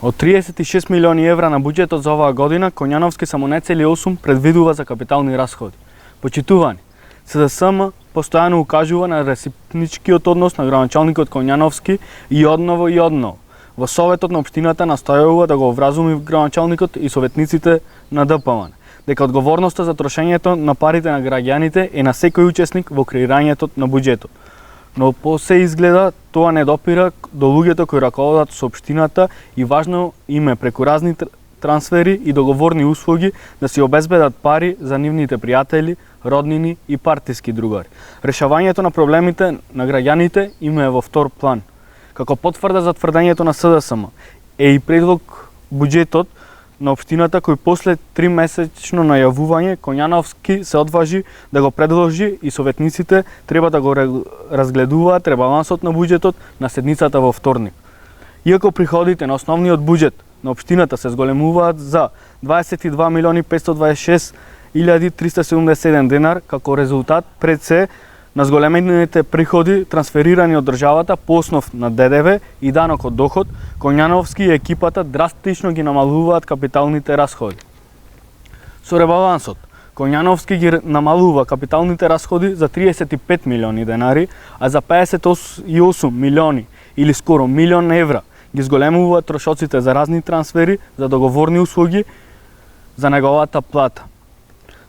Од 36 милиони евра на буџетот за оваа година, Коњановски само нецели 8 предвидува за капитални расходи. Почитувани, СДСМ постојано укажува на ресипничкиот однос на градоначалникот Коњановски и одново. Во Советот на општината настојува да го вразуми градоначалникот и советниците на ДПМН, дека одговорноста за трошењето на парите на граѓаните е на секој учесник во креирањето на буџетот. Но по се изгледа тоа не допира до луѓето кои раководат со општината и важно им е преку разни трансфери и договорни услуги да си обезбедат пари за нивните пријатели, роднини и партиски другари. Решавањето на проблемите на граѓаните им е во втор план. Како потврда за тврдењето на СДСМ е и предлог буџетот на општината кој после 3-месечно најавување Коњановски се одважи да го предложи и советниците треба да го разгледуваат ребалансот на буџетот на седницата во вторник. Иако приходите на основниот буџет на општината се зголемуваат за 22.526.377 денар како резултат пред се на зголемените приходи трансферирани од државата по основ на ДДВ и данок од доход, Коњановски и екипата драстично ги намалуваат капиталните расходи. Со ребалансот, Коњановски ги намалува капиталните расходи за 35 милиони денари, а за 58 милиони или скоро милион евра ги зголемува трошоците за разни трансфери, за договорни услуги за неговата плата.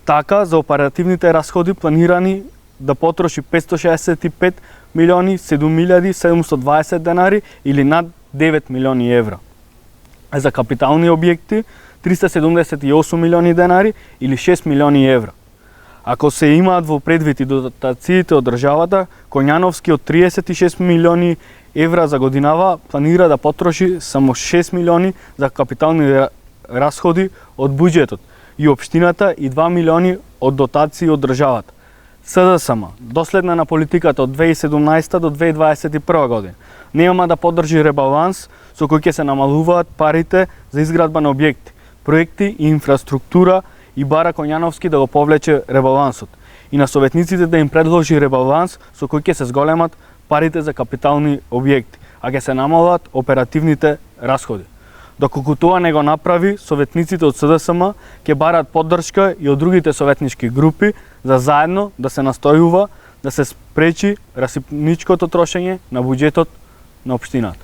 Така, за оперативните расходи планирани да потроши 565 милиони 7720 денари или над 9 милиони евра. А за капитални објекти 378 милиони денари или 6 милиони евра. Ако се имаат во предвид и дотациите од државата, Коњановски од 36 милиони евра за годинава планира да потроши само 6 милиони за капитални расходи од буџетот и општината и 2 милиони од дотации од државата. СДСМ, доследна на политиката од 2017 до 2021 година, нема да поддржи ребаланс со кој ќе се намалуваат парите за изградба на објекти, проекти и инфраструктура и бара Коњановски да го повлече ребалансот и на советниците да им предложи ребаланс со кој ќе се зголемат парите за капитални објекти, а ќе се намалат оперативните расходи. Доколку тоа не го направи, советниците од СДСМ ќе барат поддршка и од другите советнички групи за заедно да се настојува да се спречи расипничкото трошење на буџетот на општината.